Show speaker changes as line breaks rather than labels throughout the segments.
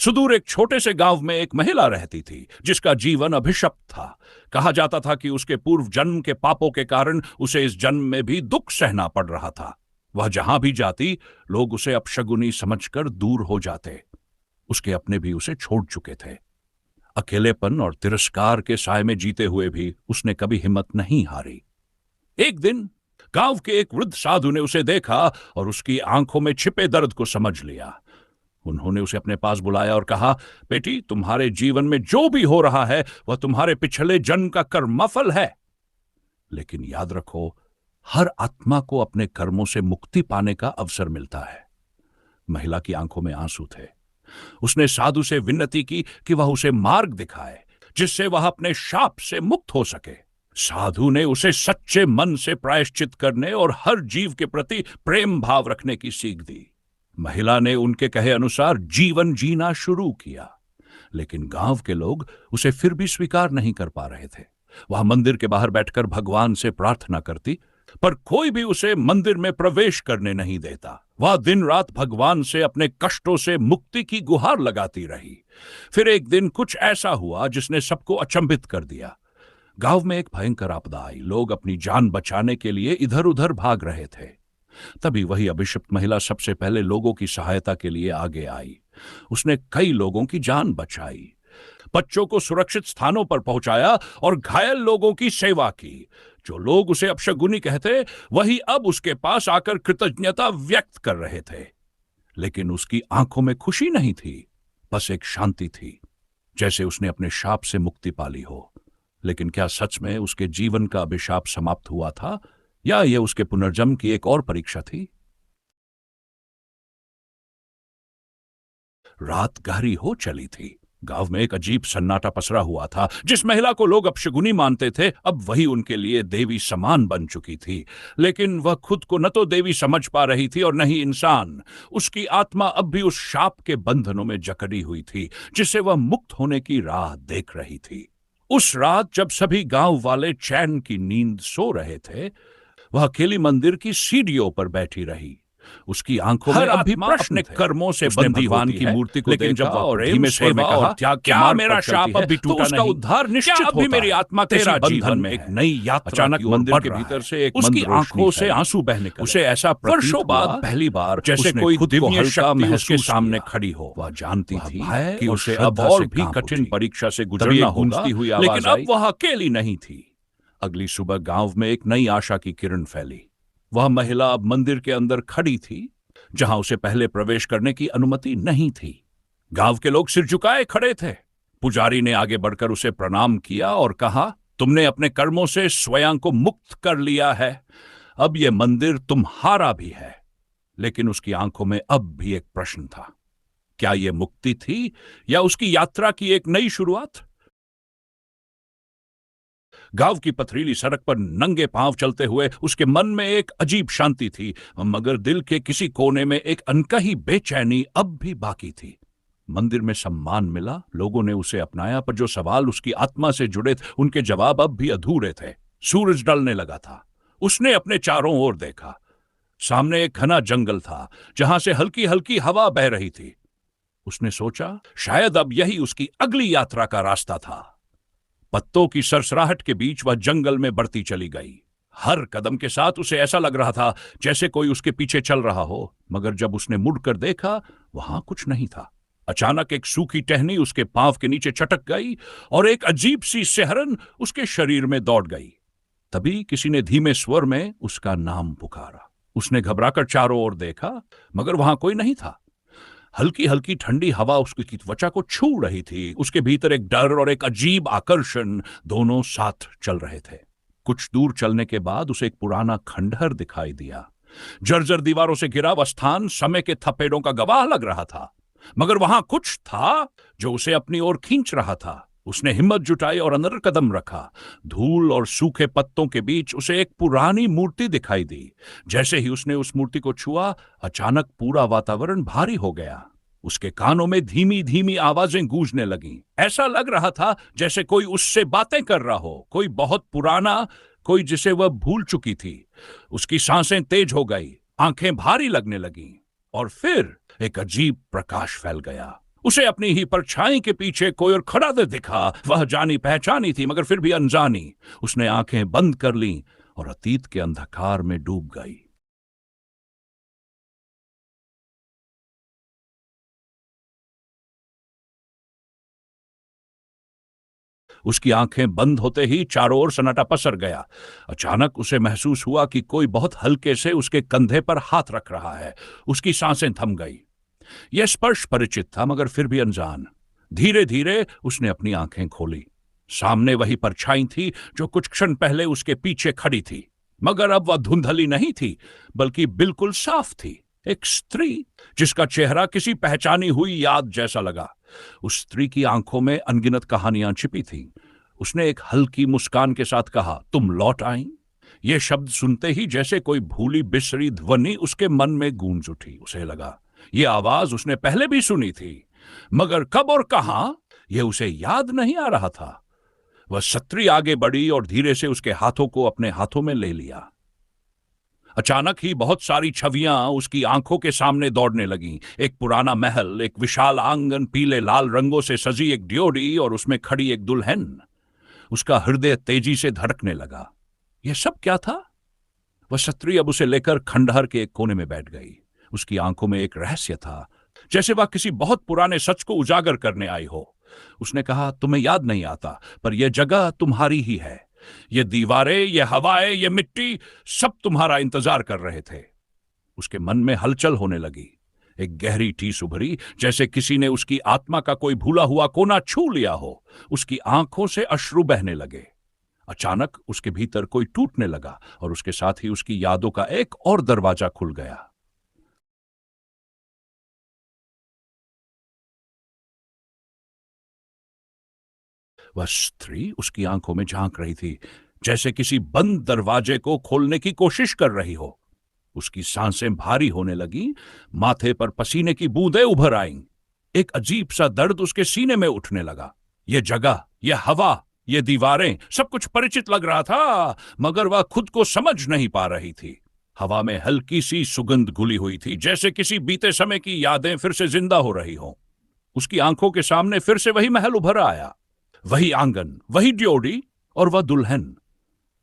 सुदूर एक छोटे से गांव में एक महिला रहती थी जिसका जीवन अभिशप्त था। कहा जाता था कि उसके पूर्व जन्म के पापों के कारण उसे इस जन्म में भी दुख सहना पड़ रहा था। वह जहां भी जाती, लोग उसे अपशगुनी समझकर दूर हो जाते। उसके अपने भी उसे छोड़ चुके थे। अकेलेपन और तिरस्कार के साए में जीते हुए भी उसने कभी हिम्मत नहीं हारी। एक दिन गांव के एक वृद्ध साधु ने उसे देखा और उसकी आंखों में छिपे दर्द को समझ लिया। उन्होंने उसे अपने पास बुलाया और कहा, बेटी, तुम्हारे जीवन में जो भी हो रहा है वह तुम्हारे पिछले जन्म का कर्मफल है। लेकिन याद रखो, हर आत्मा को अपने कर्मों से मुक्ति पाने का अवसर मिलता है। महिला की आंखों में आंसू थे। उसने साधु से विनती की कि वह उसे मार्ग दिखाए जिससे वह अपने शाप से मुक्त हो सके। साधु ने उसे सच्चे मन से प्रायश्चित करने और हर जीव के प्रति प्रेम भाव रखने की सीख दी। महिला ने उनके कहे अनुसार जीवन जीना शुरू किया, लेकिन गांव के लोग उसे फिर भी स्वीकार नहीं कर पा रहे थे। वह मंदिर के बाहर बैठकर भगवान से प्रार्थना करती, पर कोई भी उसे मंदिर में प्रवेश करने नहीं देता। वह दिन रात भगवान से अपने कष्टों से मुक्ति की गुहार लगाती रही। फिर एक दिन कुछ ऐसा हुआ जिसने सबको अचंभित कर दिया। गांव में एक भयंकर आपदा आई। लोग अपनी जान बचाने के लिए इधर उधर भाग रहे थे। तभी वही अभिशप्त महिला सबसे पहले लोगों की सहायता के लिए आगे आई। उसने कई लोगों की जान बचाई, बच्चों को सुरक्षित स्थानों पर पहुंचाया और घायल लोगों की सेवा की। जो लोग उसे अपशगुनी कहते, वही अब उसके पास आकर कृतज्ञता व्यक्त कर रहे थे। लेकिन उसकी आंखों में खुशी नहीं थी, बस एक शांति थी, जैसे उसने अपने शाप से मुक्ति पाली हो। लेकिन क्या सच में उसके जीवन का अभिशाप समाप्त हुआ था, या यह उसके पुनर्जन्म की एक और परीक्षा थी? रात गहरी हो चली थी। गांव में एक अजीब सन्नाटा पसरा हुआ था। जिस महिला को लोग अपशगुनी मानते थे, अब वही उनके लिए देवी समान बन चुकी थी। लेकिन वह खुद को न तो देवी समझ पा रही थी और न ही इंसान। उसकी आत्मा अब भी उस शाप के बंधनों में जकड़ी हुई थी जिससे वह मुक्त होने की राह देख रही थी। उस रात जब सभी गांव वाले चैन की नींद सो रहे थे, वह अकेली मंदिर की सीढ़ियों पर बैठी रही। उसकी आंखों में अब भी अपने कर्मों से बंधी भगवान की मूर्ति को लेकिन जब वह धीमे स्वर में कहा, क्या मेरा शाप अब भी टूटा नहीं? उसका उद्धार निश्चित होता है। मेरी आत्मा तेरा जीवन में एक नई यात्रा। अचानक मंदिर के भीतर से एक उसकी आंखों से आंसू बहने लगे। उसे ऐसा वर्षों बाद पहली बार जैसे कोई दिव्य शक्ति उसके सामने खड़ी हो। वह जानती थी कि उसे अब और भी कठिन परीक्षा से गुजरना होगा, लेकिन अब वह अकेली नहीं थी। अगली सुबह गांव में एक नई आशा की किरण फैली। वह महिला अब मंदिर के अंदर खड़ी थी, जहां उसे पहले प्रवेश करने की अनुमति नहीं थी। गांव के लोग सिर झुकाए खड़े थे। पुजारी ने आगे बढ़कर उसे प्रणाम किया और कहा, तुमने अपने कर्मों से स्वयं को मुक्त कर लिया है। अब यह मंदिर तुम्हारा भी है। लेकिन उसकी आंखों में अब भी एक प्रश्न था। क्या यह मुक्ति थी या उसकी यात्रा की एक नई शुरुआत? गांव की पथरीली सड़क पर नंगे पांव चलते हुए उसके मन में एक अजीब शांति थी, मगर दिल के किसी कोने में एक अनकही बेचैनी अब भी बाकी थी। मंदिर में सम्मान मिला, लोगों ने उसे अपनाया, पर जो सवाल उसकी आत्मा से जुड़े थे उनके जवाब अब भी अधूरे थे। सूरज ढलने लगा था। उसने अपने चारों ओर देखा। सामने एक घना जंगल था जहां से हल्की हल्की हवा बह रही थी। उसने सोचा, शायद अब यही उसकी अगली यात्रा का रास्ता था। पत्तों की सरसराहट के बीच वह जंगल में बढ़ती चली गई। हर कदम के साथ उसे ऐसा लग रहा था जैसे कोई उसके पीछे चल रहा हो, मगर जब उसने मुड़कर देखा, वहां कुछ नहीं था। अचानक एक सूखी टहनी उसके पांव के नीचे चटक गई और एक अजीब सी सिहरन उसके शरीर में दौड़ गई। तभी किसी ने धीमे स्वर में उसका नाम पुकारा। उसने घबराकर चारों ओर देखा, मगर वहां कोई नहीं था। हल्की हल्की ठंडी हवा उसकी त्वचा को छू रही थी। उसके भीतर एक डर और एक अजीब आकर्षण दोनों साथ चल रहे थे। कुछ दूर चलने के बाद उसे एक पुराना खंडहर दिखाई दिया। जर्जर दीवारों से घिरा वह स्थान समय के थपेड़ों का गवाह लग रहा था, मगर वहां कुछ था जो उसे अपनी ओर खींच रहा था। उसने हिम्मत जुटाई और अंदर कदम रखा। धूल और सूखे पत्तों के बीच उसे एक पुरानी मूर्ति दिखाई दी। जैसे ही उसने उस मूर्ति को छुआ, अचानक पूरा वातावरण भारी हो गया। उसके कानों में धीमी धीमी आवाजें गूंजने लगीं। ऐसा लग रहा था जैसे कोई उससे बातें कर रहा हो, कोई बहुत पुराना, कोई जिसे वह भूल चुकी थी। उसकी सांसें तेज हो गई, आंखें भारी लगने लगीं और फिर एक अजीब प्रकाश फैल गया। उसे अपनी ही परछाई के पीछे कोई और खड़ा दिखा। वह जानी पहचानी थी, मगर फिर भी अनजानी। उसने आंखें बंद कर लीं और अतीत के अंधकार में डूब गई। उसकी आंखें बंद होते ही चारों ओर सन्नाटा पसर गया। अचानक उसे महसूस हुआ कि कोई बहुत हल्के से उसके कंधे पर हाथ रख रहा है। उसकी सांसें थम गई। यह स्पर्श परिचित था, मगर फिर भी अनजान। धीरे धीरे उसने अपनी आंखें खोली। सामने वही परछाई थी जो कुछ क्षण पहले उसके पीछे खड़ी थी, मगर अब वह धुंधली नहीं थी, बल्कि बिल्कुल साफ थी। एक स्त्री जिसका चेहरा किसी पहचानी हुई याद जैसा लगा। उस स्त्री की आंखों में अनगिनत कहानियां छिपी थीं। उसने एक हल्की मुस्कान के साथ कहा, तुम लौट आई। ये शब्द सुनते ही जैसे कोई भूली बिसरी ध्वनि उसके मन में गूंज उठी। उसे लगा ये आवाज उसने पहले भी सुनी थी, मगर कब और कहां यह उसे याद नहीं आ रहा था। वह सत्री आगे बढ़ी और धीरे से उसके हाथों को अपने हाथों में ले लिया। अचानक ही बहुत सारी छवियां उसकी आंखों के सामने दौड़ने लगीं। एक पुराना महल, एक विशाल आंगन, पीले लाल रंगों से सजी एक ड्योढ़ी और उसमें खड़ी एक दुल्हन। उसका हृदय तेजी से धड़कने लगा। यह सब क्या था? वह सत्री अब उसे लेकर खंडहर के एक कोने में बैठ गई। उसकी आंखों में एक रहस्य था, जैसे वह किसी बहुत पुराने सच को उजागर करने आई हो। उसने कहा, तुम्हें याद नहीं आता, पर यह जगह तुम्हारी ही है। ये दीवारें, ये हवाएं, ये मिट्टी, सब तुम्हारा इंतजार कर रहे थे। उसके मन में हलचल होने लगी। एक गहरी टीस उभरी, जैसे किसी ने उसकी आत्मा का कोई भूला हुआ कोना छू लिया हो। उसकी आंखों से अश्रु बहने लगे। अचानक उसके भीतर कोई टूटने लगा और उसके साथ ही उसकी यादों का एक और दरवाजा खुल गया। वह स्त्री उसकी आंखों में झांक रही थी, जैसे किसी बंद दरवाजे को खोलने की कोशिश कर रही हो। उसकी सांसें भारी होने लगी, माथे पर पसीने की बूंदें उभर आईं। एक अजीब सा दर्द उसके सीने में उठने लगा। यह जगह, यह हवा, ये दीवारें, सब कुछ परिचित लग रहा था, मगर वह खुद को समझ नहीं पा रही थी। हवा में हल्की सी सुगंध घुली हुई थी, जैसे किसी बीते समय की यादें फिर से जिंदा हो रही हों। उसकी आंखों के सामने फिर से वही महल उभर आया, वही आंगन, वही ड्योढ़ी और वह दुल्हन।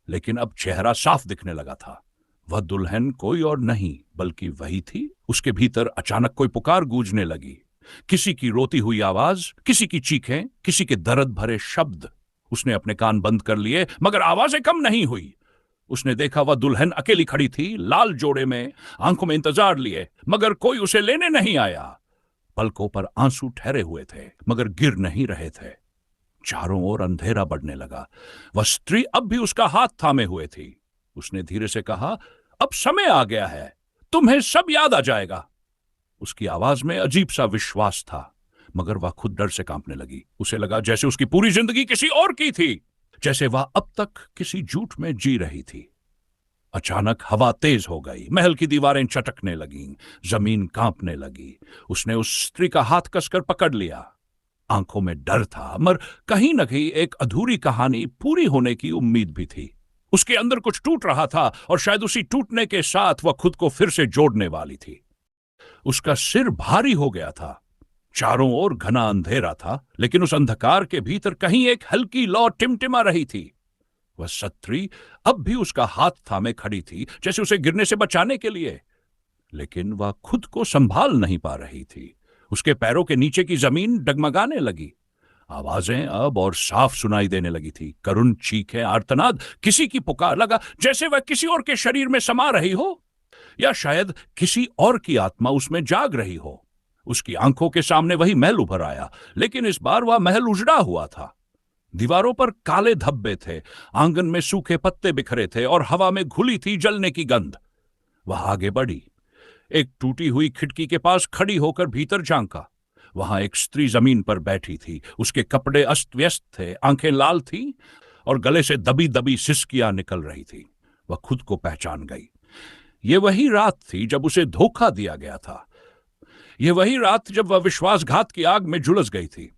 लेकिन अब चेहरा साफ दिखने लगा था। वह दुल्हन कोई और नहीं बल्कि वही थी। उसके भीतर अचानक कोई पुकार गूंजने लगी। किसी की रोती हुई आवाज, किसी की चीखें, किसी के दर्द भरे शब्द। उसने अपने कान बंद कर लिए, मगर आवाजें कम नहीं हुई। उसने देखा वह दुल्हन अकेली खड़ी थी, लाल जोड़े में, आंखों में इंतजार लिए, मगर कोई उसे लेने नहीं आया। पलकों पर आंसू ठहरे हुए थे, मगर गिर नहीं रहे थे। चारों ओर अंधेरा बढ़ने लगा। वह स्त्री अब भी उसका हाथ थामे हुए थी। उसने धीरे से कहा, अब समय आ गया है, तुम्हें सब याद आ जाएगा। उसकी आवाज में अजीब सा विश्वास था, मगर वह खुद डर से कांपने लगी। उसे लगा जैसे उसकी पूरी जिंदगी किसी और की थी, जैसे वह अब तक किसी झूठ में जी रही थी। अचानक हवा तेज हो गई, महल की दीवारें चटकने लगीं, जमीन कांपने लगी। उसने उस स्त्री का हाथ कसकर पकड़ लिया। आंखों में डर था, मगर कहीं न कहीं एक अधूरी कहानी पूरी होने की उम्मीद भी थी। उसके अंदर कुछ टूट रहा था और शायद उसी टूटने के साथ वह खुद को फिर से जोड़ने वाली थी। उसका सिर भारी हो गया था। चारों ओर घना अंधेरा था, लेकिन उस अंधकार के भीतर कहीं एक हल्की लौ टिमटिमा रही थी। वह सत्री अब भी उसका हाथ थामे खड़ी थी, जैसे उसे गिरने से बचाने के लिए, लेकिन वह खुद को संभाल नहीं पा रही थी। उसके पैरों के नीचे की जमीन डगमगाने लगी। आवाजें अब और साफ सुनाई देने लगी थी, करुण चीखें, आर्तनाद, किसी की पुकार। लगा जैसे वह किसी और के शरीर में समा रही हो, या शायद किसी और की आत्मा उसमें जाग रही हो। उसकी आंखों के सामने वही महल उभर आया, लेकिन इस बार वह महल उजड़ा हुआ था। दीवारों पर काले धब्बे थे, आंगन में सूखे पत्ते बिखरे थे और हवा में घुली थी जलने की गंध। वह आगे बढ़ी, एक टूटी हुई खिड़की के पास खड़ी होकर भीतर झांका। वहां एक स्त्री जमीन पर बैठी थी। उसके कपड़े अस्त व्यस्त थे, आंखें लाल थीं और गले से दबी दबी सिसकियां निकल रही थी। वह खुद को पहचान गई। ये वही रात थी जब उसे धोखा दिया गया था। ये वही रात जब वह विश्वासघात की आग में झुलस गई थी।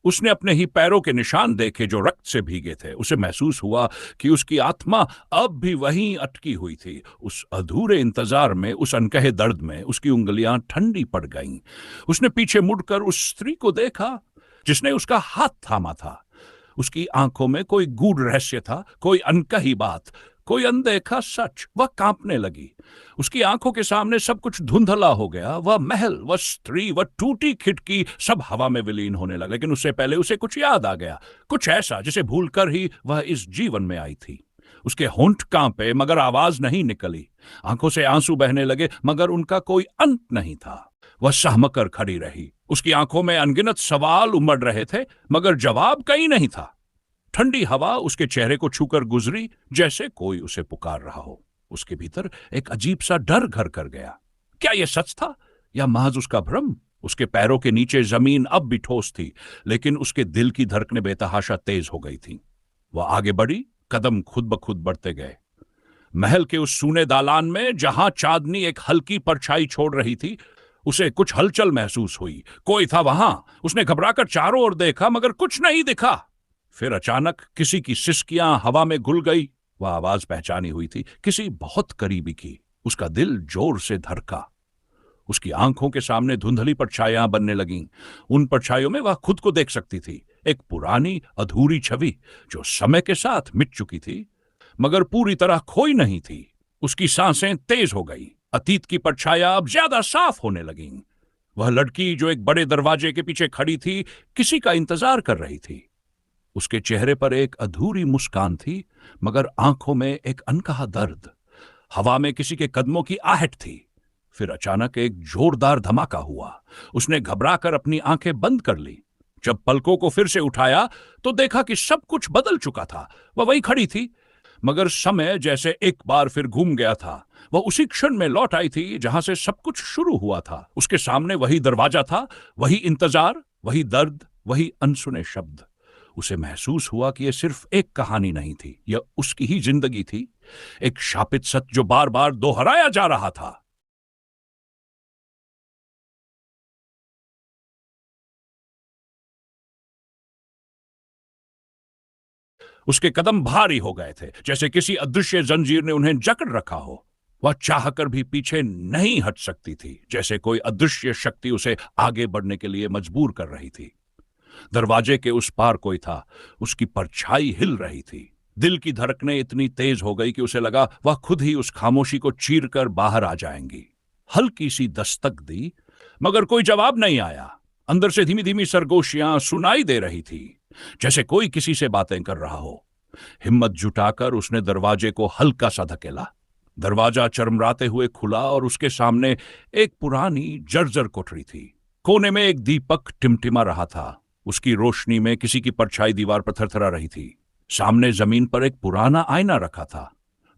उसने अपने ही पैरों के निशान देखे जो रक्त से भीगे थे। उसे महसूस हुआ कि उसकी आत्मा अब भी वहीं अटकी हुई थी। उस अधूरे इंतजार में, उस अनकहे दर्द में उसकी उंगलियां ठंडी पड़ गईं। उसने पीछे मुड़कर उस स्त्री को देखा जिसने उसका हाथ थामा था। उसकी आंखों में कोई गूढ़ रहस्य था, कोई अनकही बात, कोई अनदेखा सच। वह कांपने लगी। उसकी आंखों के सामने सब कुछ धुंधला हो गया। वह महल, वह स्त्री, वह टूटी खिड़की, सब हवा में विलीन होने लगा। लेकिन उससे पहले उसे कुछ याद आ गया, कुछ ऐसा जिसे भूलकर ही वह इस जीवन में आई थी। उसके होंठ कांपे मगर आवाज नहीं निकली। आंखों से आंसू बहने लगे मगर उनका कोई अंत नहीं था। वह सहमकर खड़ी रही। उसकी आंखों में अनगिनत सवाल उमड़ रहे थे मगर जवाब कहीं नहीं था। ठंडी हवा उसके चेहरे को छूकर गुजरी जैसे कोई उसे पुकार रहा हो। उसके भीतर एक अजीब सा डर घर कर गया। क्या यह सच था या महज उसका भ्रम? उसके पैरों के नीचे जमीन अब भी ठोस थी, लेकिन उसके दिल की धड़कनें बेतहाशा तेज हो गई थीं। वह आगे बढ़ी, कदम खुद ब खुद बढ़ते गए। महल के उस सूने दालान में जहां चांदनी एक हल्की परछाई छोड़ रही थी, उसे कुछ हलचल महसूस हुई। कोई था वहां। उसने घबराकर चारों ओर देखा मगर कुछ नहीं दिखा। फिर अचानक किसी की सिसकियां हवा में घुल गई। वह आवाज पहचानी हुई थी, किसी बहुत करीबी की। उसका दिल जोर से धड़का। उसकी आंखों के सामने धुंधली परछाइयां बनने लगीं। उन परछाइयों में वह खुद को देख सकती थी, एक पुरानी अधूरी छवि जो समय के साथ मिट चुकी थी मगर पूरी तरह खोई नहीं थी। उसकी सांसें तेज हो गई। अतीत की परछाइयां अब ज्यादा साफ होने लगीं। वह लड़की जो एक बड़े दरवाजे के पीछे खड़ी थी, किसी का इंतजार कर रही थी। उसके चेहरे पर एक अधूरी मुस्कान थी मगर आंखों में एक अनकहा दर्द। हवा में किसी के कदमों की आहट थी। फिर अचानक एक जोरदार धमाका हुआ। उसने घबराकर अपनी आंखें बंद कर ली। जब पलकों को फिर से उठाया तो देखा कि सब कुछ बदल चुका था। वह वही खड़ी थी मगर समय जैसे एक बार फिर घूम गया था। वह उसी क्षण में लौट आई थी जहां से सब कुछ शुरू हुआ था। उसके सामने वही दरवाजा था, वही इंतजार, वही दर्द, वही अनसुने शब्द। उसे महसूस हुआ कि यह सिर्फ एक कहानी नहीं थी, यह उसकी ही जिंदगी थी, एक शापित सत्य जो बार बार दोहराया जा रहा था। उसके कदम भारी हो गए थे, जैसे किसी अदृश्य जंजीर ने उन्हें जकड़ रखा हो। वह चाहकर भी पीछे नहीं हट सकती थी, जैसे कोई अदृश्य शक्ति उसे आगे बढ़ने के लिए मजबूर कर रही थी। दरवाजे के उस पार कोई था। उसकी परछाई हिल रही थी। दिल की धड़कनें इतनी तेज हो गई कि उसे लगा वह खुद ही उस खामोशी को चीरकर बाहर आ जाएंगी। हल्की सी दस्तक दी मगर कोई जवाब नहीं आया। अंदर से धीमी धीमी सरगोशियां सुनाई दे रही थी, जैसे कोई किसी से बातें कर रहा हो। हिम्मत जुटाकर उसने दरवाजे को हल्का सा धकेला। दरवाजा चरमराते हुए खुला और उसके सामने एक पुरानी जर्जर कोठरी थी। कोने में एक दीपक टिमटिमा रहा था। उसकी रोशनी में किसी की परछाई दीवार पर थरथरा रही थी। सामने जमीन पर एक पुराना आईना रखा था,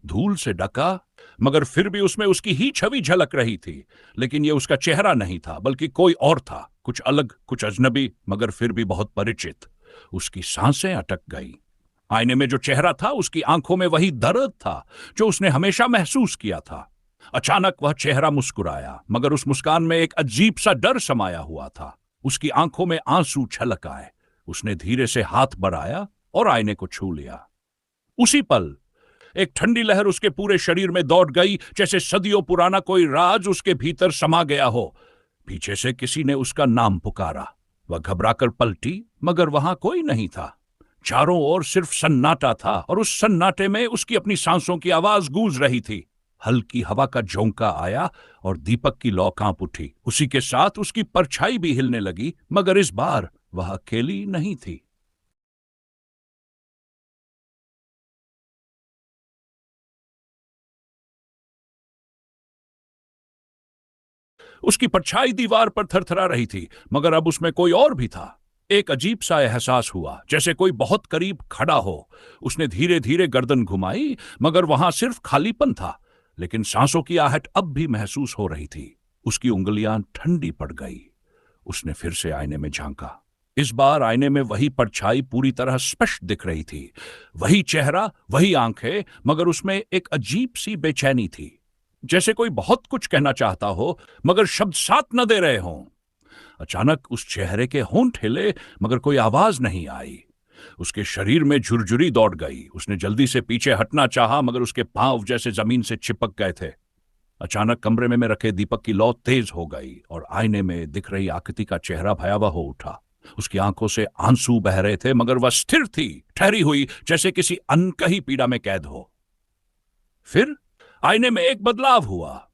धूल से ढका मगर फिर भी उसमें उसकी ही छवि झलक रही थी। लेकिन यह उसका चेहरा नहीं था, बल्कि कोई और था, कुछ अलग, कुछ अजनबी मगर फिर भी बहुत परिचित। उसकी सांसें अटक गई। आईने में जो चेहरा था, उसकी आंखों में वही दर्द था जो उसने हमेशा महसूस किया था। अचानक वह चेहरा मुस्कुराया मगर उस मुस्कान में एक अजीब सा डर समाया हुआ था। उसकी आंखों में आंसू छलक आए। उसने धीरे से हाथ बढ़ाया और आईने को छू लिया। उसी पल एक ठंडी लहर उसके पूरे शरीर में दौड़ गई, जैसे सदियों पुराना कोई राज उसके भीतर समा गया हो। पीछे से किसी ने उसका नाम पुकारा। वह घबराकर पलटी मगर वहां कोई नहीं था। चारों ओर सिर्फ सन्नाटा था और उस सन्नाटे में उसकी अपनी सांसों की आवाज गूंज रही थी। हल्की हवा का झोंका आया और दीपक की लौ कांप उठी। उसी के साथ उसकी परछाई भी हिलने लगी मगर इस बार वह अकेली नहीं थी। उसकी परछाई दीवार पर थरथरा रही थी मगर अब उसमें कोई और भी था। एक अजीब सा एहसास हुआ, जैसे कोई बहुत करीब खड़ा हो। उसने धीरे धीरे गर्दन घुमाई मगर वहां सिर्फ खालीपन था। लेकिन सांसों की आहट अब भी महसूस हो रही थी। उसकी उंगलियां ठंडी पड़ गई। उसने फिर से आईने में झांका। इस बार आईने में वही परछाई पूरी तरह स्पष्ट दिख रही थी। वही चेहरा, वही आंखें, मगर उसमें एक अजीब सी बेचैनी थी, जैसे कोई बहुत कुछ कहना चाहता हो मगर शब्द साथ न दे रहे हों। अचानक उस चेहरे के होंठ हिले, मगर कोई आवाज नहीं आई। उसके शरीर में झुरझुरी दौड़ गई। उसने जल्दी से पीछे हटना चाहा, मगर उसके पांव जैसे जमीन से चिपक गए थे। अचानक कमरे में रखे दीपक की लौ तेज हो गई और आईने में दिख रही आकृति का चेहरा भयावह हो उठा। उसकी आंखों से आंसू बह रहे थे, मगर वह स्थिर थी, ठहरी हुई, जैसे किसी अनकही पीड़ा में कैद हो। फिर आईने में एक बदलाव हुआ।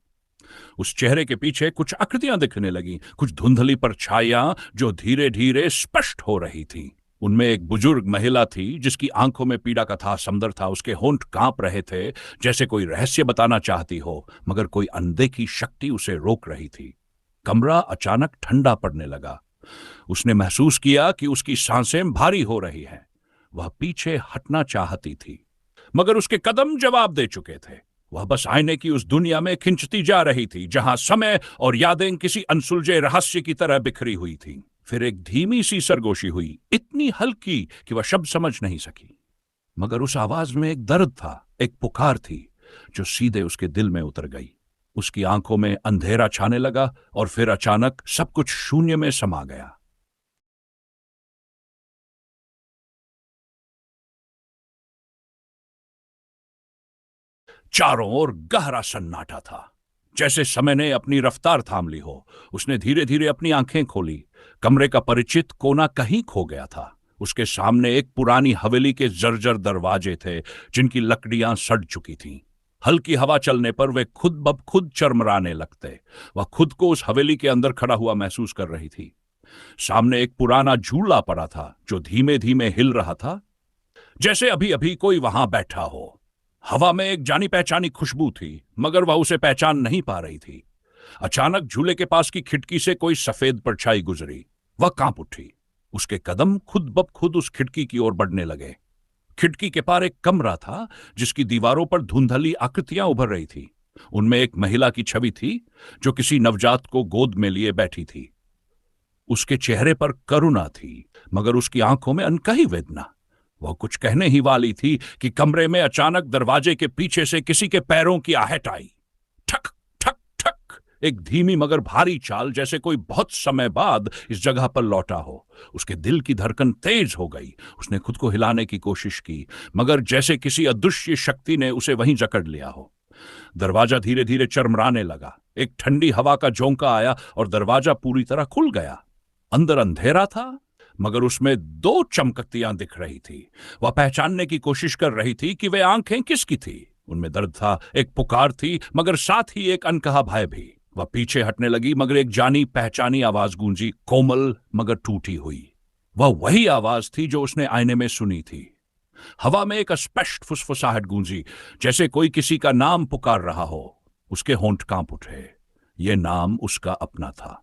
उस चेहरे के पीछे कुछ आकृतियां दिखने लगी, कुछ धुंधली परछाइयां जो धीरे धीरे स्पष्ट हो रही थी। उनमें एक बुजुर्ग महिला थी जिसकी आंखों में पीड़ा का था समुद्र था। उसके होंठ कांप रहे थे, जैसे कोई रहस्य बताना चाहती हो, मगर कोई अनदेखी शक्ति उसे रोक रही थी। कमरा अचानक ठंडा पड़ने लगा। उसने महसूस किया कि उसकी सांसें भारी हो रही हैं। वह पीछे हटना चाहती थी, मगर उसके कदम जवाब दे चुके थे। वह बस आईने की उस दुनिया में खिंचती जा रही थी, जहां समय और यादें किसी अनसुलझे रहस्य की तरह बिखरी हुई थी। फिर एक धीमी सी सरगोशी हुई, इतनी हल्की कि वह शब्द समझ नहीं सकी, मगर उस आवाज में एक दर्द था, एक पुकार थी जो सीधे उसके दिल में उतर गई। उसकी आंखों में अंधेरा छाने लगा और फिर अचानक सब कुछ शून्य में समा गया। चारों ओर गहरा सन्नाटा था, जैसे समय ने अपनी रफ्तार थाम ली हो। उसने धीरे धीरे अपनी आंखें खोली। कमरे का परिचित कोना कहीं खो गया था। उसके सामने एक पुरानी हवेली के जर्जर दरवाजे थे, जिनकी लकड़ियां सड़ चुकी थीं। हल्की हवा चलने पर वे खुद ब खुद चरमराने लगते। वह खुद को उस हवेली के अंदर खड़ा हुआ महसूस कर रही थी। सामने एक पुराना झूला पड़ा था जो धीमे धीमे हिल रहा था, जैसे अभी अभी कोई वहां बैठा हो। हवा में एक जानी पहचानी खुशबू थी, मगर वह उसे पहचान नहीं पा रही थी। अचानक झूले के पास की खिड़की से कोई सफेद परछाई गुजरी। वह कांप उठी। उसके कदम खुद ब खुद उस खिड़की की ओर बढ़ने लगे। खिड़की के पार एक कमरा था, जिसकी दीवारों पर धुंधली आकृतियां उभर रही थी। उनमें एक महिला की छवि थी जो किसी नवजात को गोद में लिए बैठी थी। उसके चेहरे पर करुणा थी, मगर उसकी आंखों में अनकही वेदना। वह कुछ कहने ही वाली थी कि कमरे में अचानक दरवाजे के पीछे से किसी के पैरों की आहट आई। ठक ठक ठक, एक धीमी मगर भारी चाल, जैसे कोई बहुत समय बाद इस जगह पर लौटा हो। उसके दिल की धड़कन तेज हो गई। उसने खुद को हिलाने की कोशिश की, मगर जैसे किसी अदृश्य शक्ति ने उसे वहीं जकड़ लिया हो। दरवाजा धीरे धीरे चरमराने लगा। एक ठंडी हवा का झोंका आया और दरवाजा पूरी तरह खुल गया। अंदर अंधेरा था, मगर उसमें दो चमकतियां दिख रही थी। वह पहचानने की कोशिश कर रही थी कि वे आंखें किसकी थी। उनमें दर्द था, एक पुकार थी, मगर साथ ही एक अनकहा भय भी। वह पीछे हटने लगी, मगर एक जानी पहचानी आवाज गूंजी, कोमल मगर टूटी हुई। वह वही आवाज थी जो उसने आईने में सुनी थी। हवा में एक अस्पष्ट फुसफुसाहट गूंजी, जैसे कोई किसी का नाम पुकार रहा हो। उसके होंठ कांप उठे। यह नाम उसका अपना था।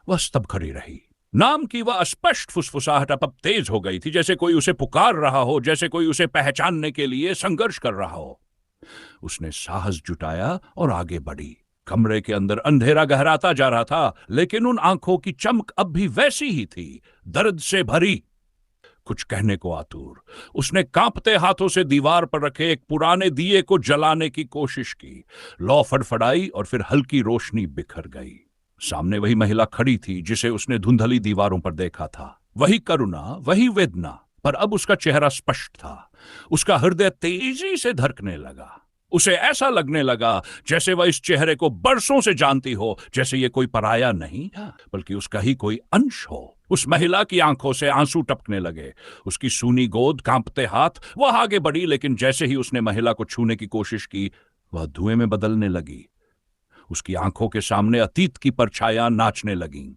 वह स्तब्ध खड़ी रही। नाम की वह अस्पष्ट फुसफुसाहट अब तेज हो गई थी, जैसे कोई उसे पुकार रहा हो, जैसे कोई उसे पहचानने के लिए संघर्ष कर रहा हो। उसने साहस जुटाया और आगे बढ़ी। कमरे के अंदर अंधेरा गहराता जा रहा था, लेकिन उन आंखों की चमक अब भी वैसी ही थी, दर्द से भरी, कुछ कहने को आतुर। उसने कांपते हाथों से दीवार पर रखे एक पुराने दिए को जलाने की कोशिश की। लौ फड़फड़ाई और फिर हल्की रोशनी बिखर गई। सामने वही महिला खड़ी थी जिसे उसने धुंधली दीवारों पर देखा था। वही करुणा, वही वेदना, पर अब उसका चेहरा स्पष्ट था। उसका हृदय तेजी से धड़कने लगा। उसे ऐसा लगने लगा जैसे वह इस चेहरे को बरसों से जानती हो, जैसे ये कोई पराया नहीं था, बल्कि उसका ही कोई अंश हो। उस महिला की आंखों से आंसू टपकने लगे। उसकी सूनी गोद, कांपते हाथ। वह आगे बढ़ी, लेकिन जैसे ही उसने महिला को छूने की कोशिश की, वह धुएं में बदलने लगी। उसकी आंखों के सामने अतीत की परछाइयां नाचने लगीं।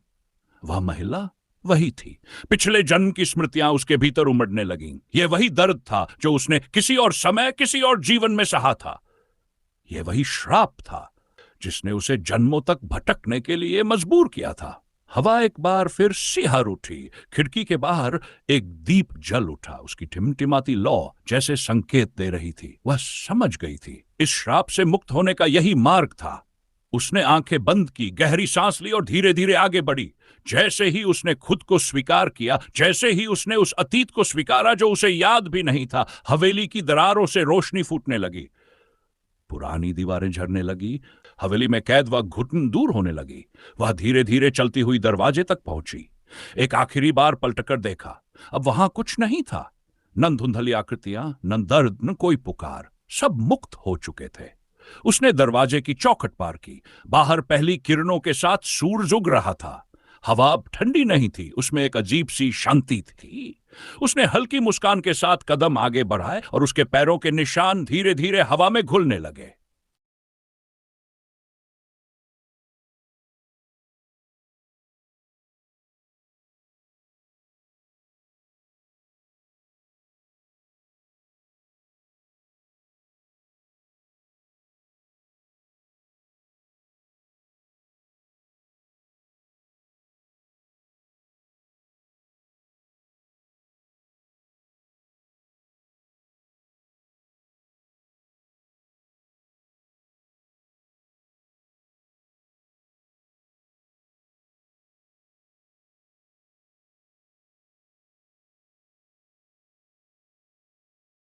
वह महिला वही थी। पिछले जन्म की स्मृतियां उसके भीतर उमड़ने लगीं। यह वही दर्द था जो उसने किसी और समय, किसी और जीवन में सहा था। यह वही श्राप था जिसने उसे जन्मों तक भटकने के लिए मजबूर किया था। हवा एक बार फिर सिहर उठी। खिड़की के बाहर एक दीप जल उठा। उसकी टिमटिमाती लौ जैसे संकेत दे रही थी। वह समझ गई थी, इस श्राप से मुक्त होने का यही मार्ग था। उसने आंखें बंद की, गहरी सांस ली और धीरे धीरे आगे बढ़ी। जैसे ही उसने खुद को स्वीकार किया, जैसे ही उसने उस अतीत को स्वीकारा जो उसे याद भी नहीं था, हवेली की दरारों से रोशनी फूटने लगी। पुरानी दीवारें झरने लगी। हवेली में कैद वह घुटन दूर होने लगी। वह धीरे धीरे चलती हुई दरवाजे तक पहुंची। एक आखिरी बार पलटकर देखा, अब वहां कुछ नहीं था। न धुंधली आकृतियां, न दर्द, न कोई पुकार, सब मुक्त हो चुके थे। उसने दरवाजे की चौखट पार की। बाहर पहली किरणों के साथ सूरज उग रहा था। हवा अब ठंडी नहीं थी, उसमें एक अजीब सी शांति थी। उसने हल्की मुस्कान के साथ कदम आगे बढ़ाए और उसके पैरों के निशान धीरे धीरे हवा में घुलने लगे।